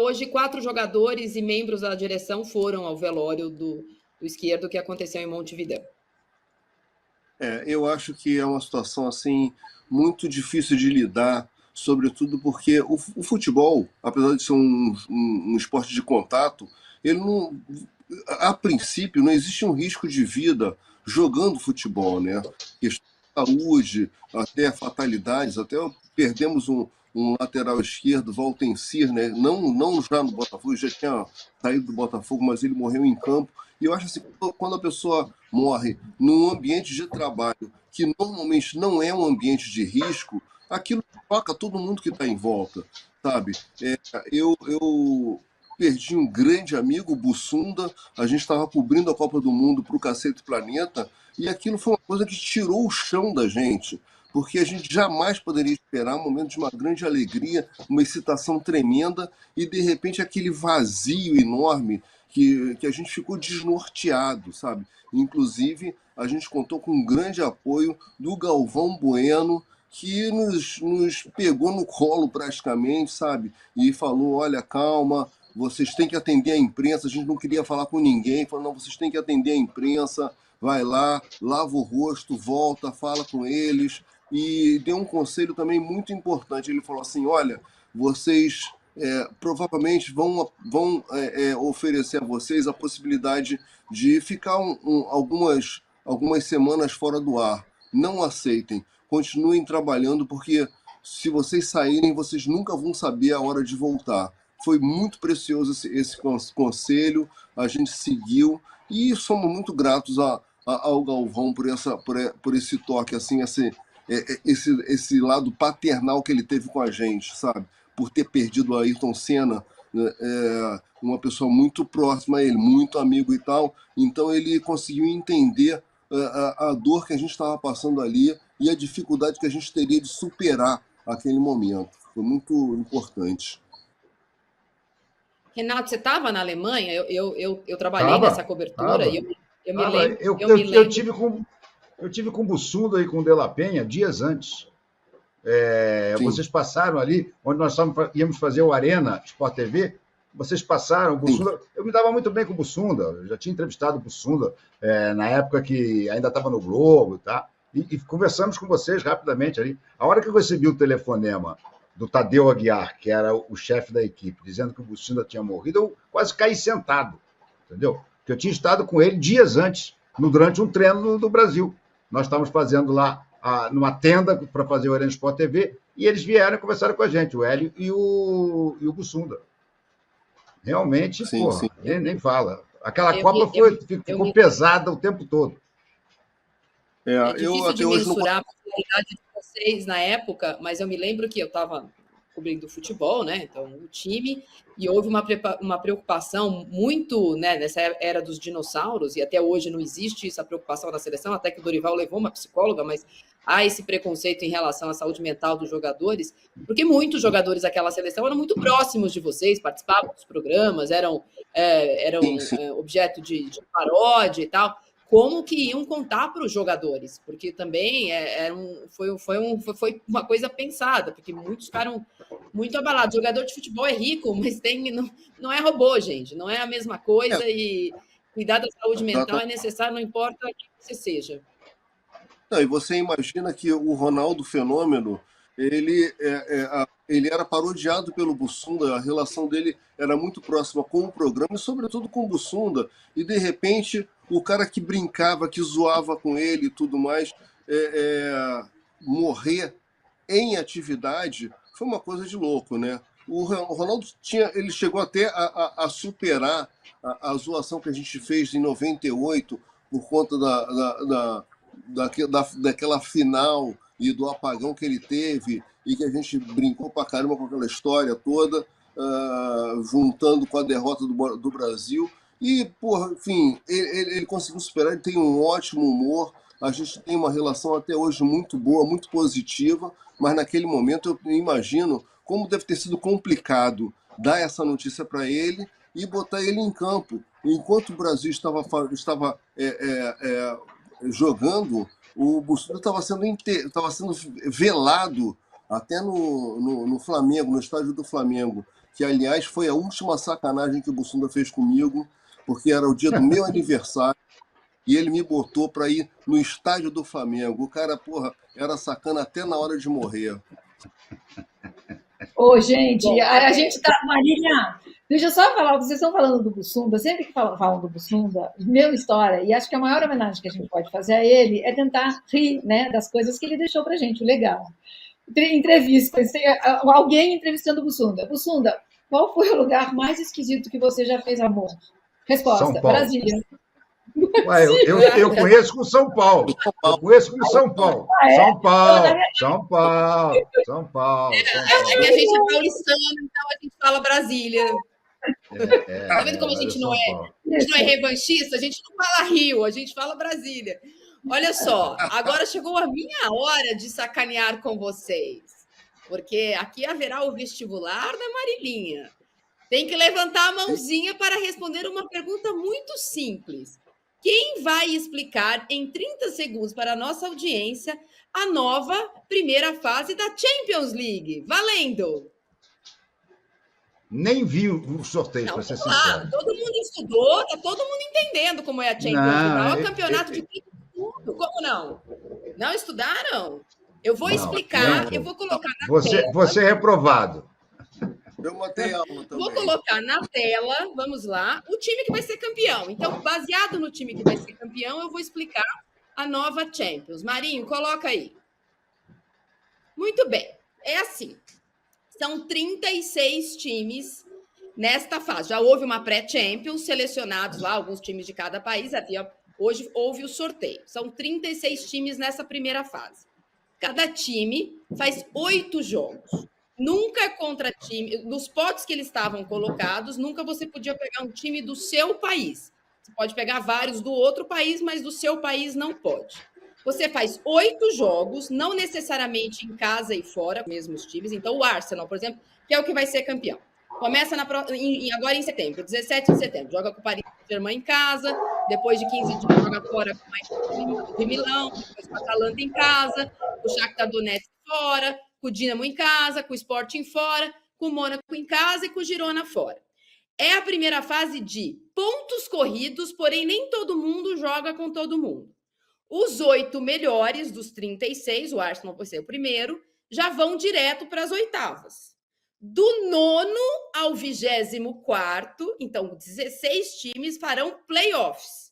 hoje 4 jogadores e membros da direção foram ao velório do Izquierdo, que aconteceu em Montevidéu. Eu acho que é uma situação assim muito difícil de lidar, sobretudo porque o futebol, apesar de ser um esporte de contato, ele não, a princípio não existe um risco de vida jogando futebol, né? Questão de saúde, até fatalidades, até perdemos um lateral esquerdo, Valtencir, né? Não já no Botafogo, já tinha saído do Botafogo, mas ele morreu em campo. E eu acho assim, quando a pessoa morre num ambiente de trabalho que normalmente não é um ambiente de risco, aquilo toca todo mundo que está em volta, sabe? Eu perdi um grande amigo, o Bussunda, a gente estava cobrindo a Copa do Mundo para o Cacete Planeta, e aquilo foi uma coisa que tirou o chão da gente, porque a gente jamais poderia esperar um momento de uma grande alegria, uma excitação tremenda, e de repente aquele vazio enorme que a gente ficou desnorteado, sabe? Inclusive, a gente contou com um grande apoio do Galvão Bueno, que nos pegou no colo praticamente, sabe? E falou, olha, calma, vocês têm que atender a imprensa, a gente não queria falar com ninguém, falou, não, vocês têm que atender a imprensa, vai lá, lava o rosto, volta, fala com eles, e deu um conselho também muito importante, ele falou assim, olha, vocês provavelmente vão oferecer a vocês a possibilidade de ficar algumas semanas fora do ar. Não aceitem, continuem trabalhando, porque se vocês saírem, vocês nunca vão saber a hora de voltar. Foi muito precioso esse conselho, a gente seguiu e somos muito gratos ao Galvão por esse toque, assim, esse lado paternal que ele teve com a gente, sabe? Por ter perdido o Ayrton Senna, uma pessoa muito próxima a ele, muito amigo e tal. Então ele conseguiu entender a dor que a gente estava passando ali e a dificuldade que a gente teria de superar aquele momento. Foi muito importante. Renato, você estava na Alemanha? Eu trabalhei nessa cobertura e eu me lembro. Eu tive com o Bussunda e com o De La Penha dias antes. Vocês passaram ali, onde nós íamos fazer o Arena Sport TV, vocês passaram, o Bussunda, eu me dava muito bem com o Bussunda, eu já tinha entrevistado o Bussunda na época que ainda estava no Globo, tá? E conversamos com vocês rapidamente ali. A hora que eu recebi o telefonema do Tadeu Aguiar, que era o chefe da equipe, dizendo que o Bussunda tinha morrido, eu quase caí sentado, entendeu? Porque eu tinha estado com ele dias antes, durante um treino do Brasil. Nós estávamos fazendo lá numa tenda para fazer o Arena Sport TV, e eles vieram e conversaram com a gente, o Hélio e o Bussunda. Realmente, sim. Nem fala. Aquela Copa ficou pesada o tempo todo. É difícil de mensurar a popularidade de vocês na época, mas eu me lembro que eu estava cobrindo futebol, né? Então, o time, e houve uma preocupação muito, né, nessa era dos dinossauros, e até hoje não existe essa preocupação na seleção, até que o Dorival levou uma psicóloga, mas há esse preconceito em relação à saúde mental dos jogadores, porque muitos jogadores daquela seleção eram muito próximos de vocês, participavam dos programas, eram objeto de paródia e tal. Como que iam contar para os jogadores, porque também foi uma coisa pensada, porque muitos ficaram muito abalados. O jogador de futebol é rico, mas não é robô, gente, não é a mesma coisa, e cuidar da saúde mental é necessário, não importa quem você seja. Não, e você imagina que o Ronaldo Fenômeno, ele era parodiado pelo Bussunda, a relação dele era muito próxima com o programa e, sobretudo, com o Bussunda. E, de repente, o cara que brincava, que zoava com ele e tudo mais, morrer em atividade foi uma coisa de louco, né? O Ronaldo ele chegou até a superar a zoação que a gente fez em 98 por conta daquela final e do apagão que ele teve, e que a gente brincou pra caramba com aquela história toda, juntando com a derrota do Brasil. E, porra, enfim, ele conseguiu superar, ele tem um ótimo humor, a gente tem uma relação até hoje muito boa, muito positiva, mas naquele momento eu imagino como deve ter sido complicado dar essa notícia para ele e botar ele em campo. Enquanto o Brasil estava jogando, o Bussunda estava sendo velado até no Flamengo, no estádio do Flamengo, que, aliás, foi a última sacanagem que o Bussunda fez comigo, porque era o dia do meu aniversário, e ele me botou para ir no estádio do Flamengo. O cara, porra, era sacana até na hora de morrer. Ô, gente, a gente tá... Marília, deixa eu só falar, vocês estão falando do Bussunda, sempre que falam do Bussunda, meu história, e acho que a maior homenagem que a gente pode fazer a ele é tentar rir, né, das coisas que ele deixou pra gente, o legal. Entrevista, alguém entrevistando o Bussunda. Bussunda, qual foi o lugar mais esquisito que você já fez amor? Resposta, Brasília. Ué, eu conheço com São Paulo. Eu conheço com São Paulo. São Paulo. É que a gente é paulistano, então a gente fala Brasília. Tá vendo como a gente não é revanchista? A gente não fala Rio, a gente fala Brasília. Olha só, agora chegou a minha hora de sacanear com vocês. Porque aqui haverá o vestibular da Marilinha. Tem que levantar a mãozinha para responder uma pergunta muito simples. Quem vai explicar em 30 segundos para a nossa audiência a nova primeira fase da Champions League? Valendo! Nem vi o sorteio, para ser sincero. Todo mundo estudou, está todo mundo entendendo como é a Champions League. O maior campeonato de tudo. Como não? Não estudaram? Eu vou explicar, eu vou colocar na tela. Você é reprovado. Eu matei a aula também. Vou colocar na tela, vamos lá, o time que vai ser campeão. Então, baseado no time que vai ser campeão, eu vou explicar a nova Champions. Marinho, coloca aí. Muito bem. É assim. São 36 times nesta fase. Já houve uma pré-Champions, selecionados lá, alguns times de cada país. Hoje houve o sorteio. São 36 times nessa primeira fase. Cada time faz 8 jogos. Nunca contra time... Nos potes que eles estavam colocados, nunca você podia pegar um time do seu país. Você pode pegar vários do outro país, mas do seu país não pode. Você faz 8 jogos, não necessariamente em casa e fora, mesmos times. Então, o Arsenal, por exemplo, que é o que vai ser campeão. Começa agora em setembro, 17 de setembro. Joga com o Paris Saint-Germain em casa, depois de 15 dias joga fora com o Inter de Milão, depois com a Atalanta em casa, com o Shakhtar Donetsk fora, com o Dinamo em casa, com o Sporting fora, com o Mônaco em casa e com o Girona fora. É a primeira fase de pontos corridos, porém nem todo mundo joga com todo mundo. Os 8 melhores dos 36, o Arsenal vai ser o primeiro, já vão direto para as oitavas. Do 9º ao 24º, então 16 times farão playoffs.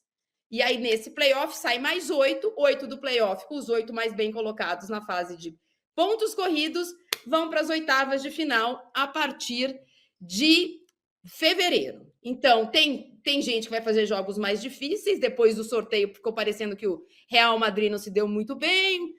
E aí nesse playoff sai mais 8 do playoff, os 8 mais bem colocados na fase de pontos corridos vão para as oitavas de final a partir de fevereiro. Então, tem gente que vai fazer jogos mais difíceis. Depois do sorteio, ficou parecendo que o Real Madrid não se deu muito bem,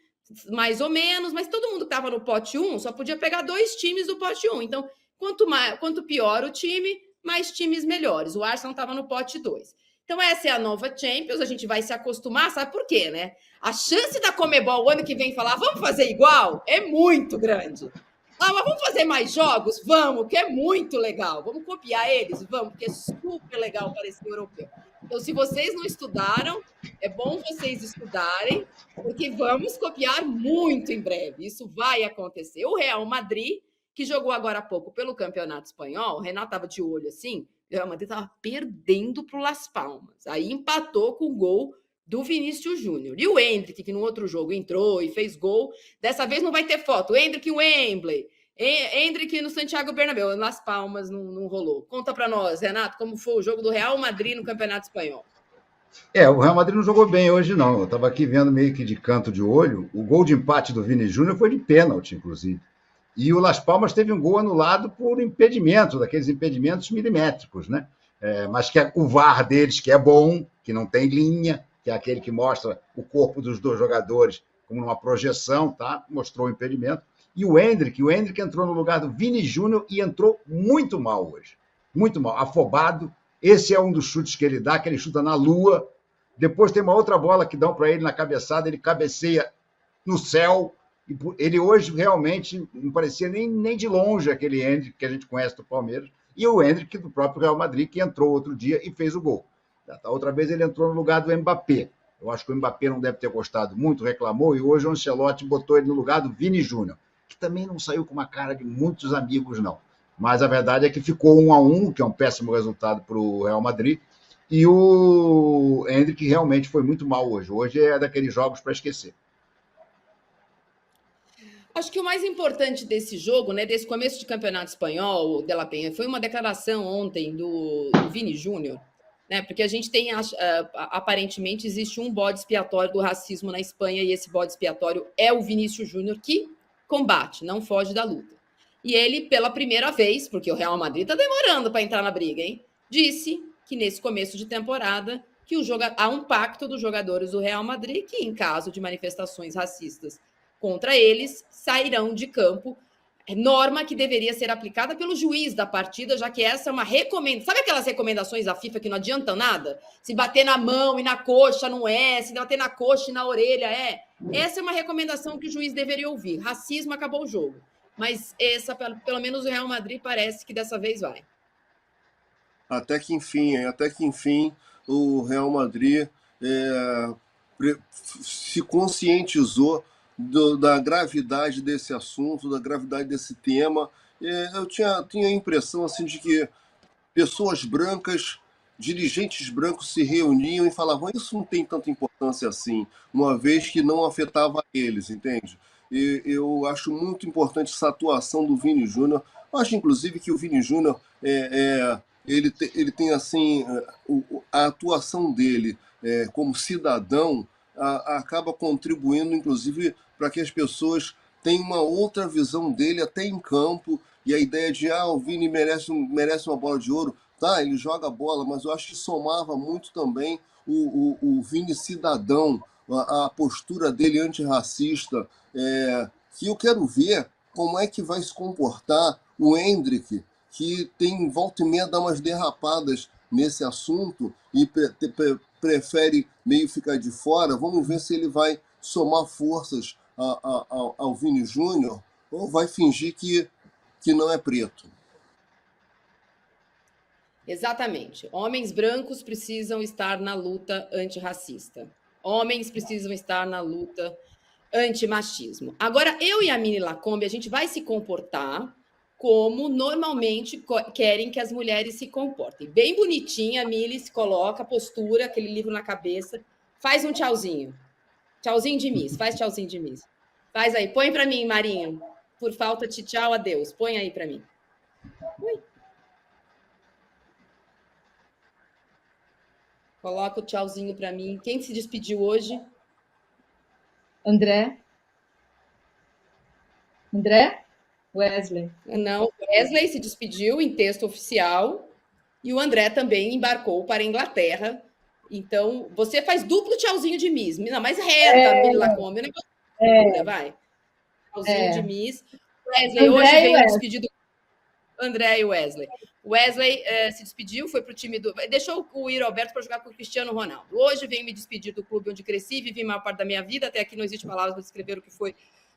mais ou menos, mas todo mundo que estava no pote 1 só podia pegar 2 times do pote 1. Então, quanto pior o time, mais times melhores. O Arsenal estava no pote 2. Então, essa é a nova Champions, a gente vai se acostumar, sabe por quê, né? A chance da Conmebol o ano que vem falar, vamos fazer igual, é muito grande. Ah, mas vamos fazer mais jogos? Vamos, que é muito legal. Vamos copiar eles? Vamos, porque é super legal parecer europeu. Então, se vocês não estudaram, é bom vocês estudarem, porque vamos copiar muito em breve. Isso vai acontecer. O Real Madrid, que jogou agora há pouco pelo Campeonato Espanhol, o Renato estava de olho assim, o Real Madrid estava perdendo para o Las Palmas. Aí empatou com o gol do Vinícius Júnior. E o Endrick, que no outro jogo entrou e fez gol, dessa vez não vai ter foto. Endrick Wembley, Endrick no Santiago Bernabéu, Las Palmas não rolou. Conta para nós, Renato, como foi o jogo do Real Madrid no Campeonato Espanhol. O Real Madrid não jogou bem hoje, não. Eu estava aqui vendo meio que de canto de olho. O gol de empate do Vini Júnior foi de pênalti, inclusive. E o Las Palmas teve um gol anulado por impedimento, daqueles impedimentos milimétricos, né? Mas que o VAR deles, que é bom, que não tem linha, que é aquele que mostra o corpo dos 2 jogadores como numa projeção, tá? Mostrou o impedimento. E o Endrick entrou no lugar do Vini Júnior e entrou muito mal hoje. Muito mal, afobado. Esse é um dos chutes que ele dá, que ele chuta na lua. Depois tem uma outra bola que dão para ele na cabeçada, ele cabeceia no céu. Ele hoje realmente não parecia nem de longe aquele Endrick que a gente conhece do Palmeiras. E o Endrick do próprio Real Madrid, que entrou outro dia e fez o gol. Outra vez ele entrou no lugar do Mbappé. Eu acho que o Mbappé não deve ter gostado muito, reclamou, e hoje o Ancelotti botou ele no lugar do Vini Júnior, que também não saiu com uma cara de muitos amigos, não. Mas a verdade é que ficou 1-1, que é um péssimo resultado para o Real Madrid, e o Endrick realmente foi muito mal hoje. Hoje é daqueles jogos para esquecer. Acho que o mais importante desse jogo, né, desse começo de campeonato espanhol, De La Penha, foi uma declaração ontem do Vini Júnior, né, porque a gente tem, aparentemente, existe um bode expiatório do racismo na Espanha, e esse bode expiatório é o Vinícius Júnior, que combate, não foge da luta. E ele, pela primeira vez, porque o Real Madrid está demorando para entrar na briga, hein, disse que nesse começo de temporada que há um pacto dos jogadores do Real Madrid que, em caso de manifestações racistas contra eles, sairão de campo. Norma que deveria ser aplicada pelo juiz da partida, já que essa é uma recomendação. Sabe aquelas recomendações da FIFA que não adiantam nada? Se bater na mão e na coxa não é, se bater na coxa e na orelha é. Essa é uma recomendação que o juiz deveria ouvir. Racismo acabou o jogo. Mas essa, pelo menos o Real Madrid, parece que dessa vez vai. Até que enfim, o Real Madrid se conscientizou da gravidade desse assunto, da gravidade desse tema. Eu tinha a impressão assim, de que pessoas brancas, dirigentes brancos se reuniam e falavam: isso não tem tanta importância assim, uma vez que não afetava eles, entende? E eu acho muito importante essa atuação do Vini Júnior. Acho, inclusive, que o Vini Júnior ele tem assim, a atuação dele como cidadão acaba contribuindo, inclusive, para que as pessoas tenham uma outra visão dele até em campo, e a ideia de o Vini merece uma bola de ouro. Tá, ele joga bola, mas eu acho que somava muito também o Vini cidadão, a postura dele antirracista, que eu quero ver como é que vai se comportar o Endrick, que tem volta e meia dar umas derrapadas nesse assunto e prefere meio ficar de fora. Vamos ver se ele vai somar forças ao Vini Júnior ou vai fingir que não é preto. Exatamente. Homens brancos precisam estar na luta antirracista. Homens precisam estar na luta antimachismo. Agora, eu e a Mini Lacombe, a gente vai se comportar como normalmente querem que as mulheres se comportem. Bem bonitinha, a Mili se coloca, postura, aquele livro na cabeça, faz um tchauzinho. Tchauzinho de Miss, faz tchauzinho de Miss. Faz aí, põe para mim, Marinho. Por falta de tchau, adeus. Põe aí para mim. Ui. Coloca o tchauzinho para mim. Quem se despediu hoje? André? Wesley. Não, Wesley se despediu em texto oficial e o André também embarcou para a Inglaterra. Então, você faz duplo tchauzinho de Miss. Não, mais reta, Mili Lacombe. Vai. Tchauzinho de Miss. Wesley, André hoje veio despedido. André e Wesley. Wesley se despediu, foi para o time do... Deixou o Yuri Alberto para jogar com o Cristiano Ronaldo. Hoje venho me despedir do clube onde cresci, vivi a maior parte da minha vida. Até aqui não existe palavras para descrever o que foi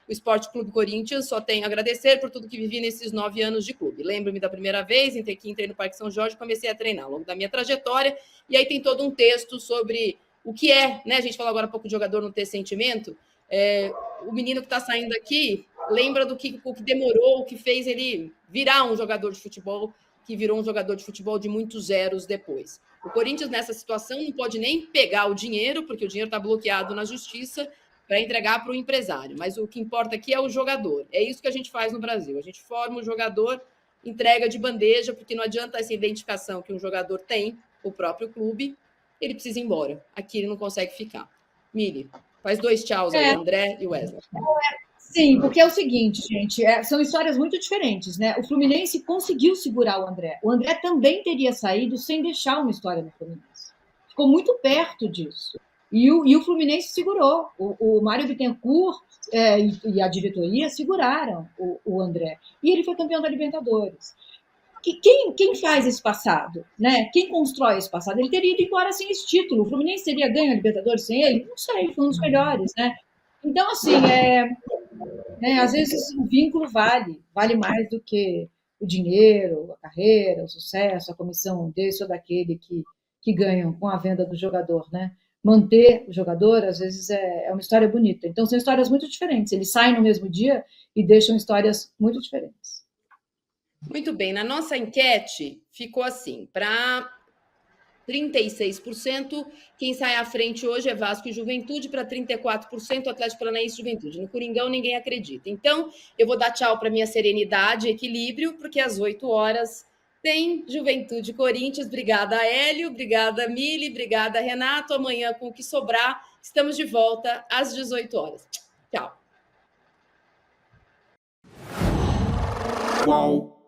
o Esporte Clube Corinthians. Só tenho a agradecer por tudo que vivi nesses 9 anos de clube. Lembro-me da primeira vez em que entrei no Parque São Jorge, comecei a treinar ao longo da minha trajetória. E aí tem todo um texto sobre o que é, né? A gente falou agora um pouco de jogador não ter sentimento. O menino que está saindo aqui lembra o que demorou, o que fez ele virar um jogador de futebol, que virou um jogador de futebol de muitos zeros depois. O Corinthians, nessa situação, não pode nem pegar o dinheiro, porque o dinheiro está bloqueado na justiça, para entregar para o empresário. Mas o que importa aqui é o jogador. É isso que a gente faz no Brasil. A gente forma o jogador, entrega de bandeja, porque não adianta essa identificação que um jogador tem, o próprio clube, ele precisa ir embora. Aqui ele não consegue ficar. Mili, faz 2 tchauz aí, André e Wesley. Sim, porque é o seguinte, gente, são histórias muito diferentes, né? O Fluminense conseguiu segurar o André. O André também teria saído sem deixar uma história no Fluminense. Ficou muito perto disso. E o Fluminense segurou. O Mário Bittencourt e a diretoria seguraram o André. E ele foi campeão da Libertadores. Quem faz esse passado? Né? Quem constrói esse passado? Ele teria ido embora sem esse título. O Fluminense teria ganho a Libertadores sem ele? Não sei, foi um dos melhores, né? Então, assim, às vezes o vínculo vale mais do que o dinheiro, a carreira, o sucesso, a comissão desse ou daquele que ganham com a venda do jogador, né? Manter o jogador, às vezes, é uma história bonita. Então, são histórias muito diferentes. Eles saem no mesmo dia e deixam histórias muito diferentes. Muito bem, na nossa enquete ficou assim, para 36%, quem sai à frente hoje é Vasco e Juventude, para 34% Atlético Paranaense e Juventude. No Coringão ninguém acredita. Então, eu vou dar tchau para minha serenidade e equilíbrio, porque às 8 horas tem Juventude e Corinthians. Obrigada, Hélio, obrigada, Mili, obrigada, Renato. Amanhã, com o que sobrar, estamos de volta às 18 horas. Tchau. Qual?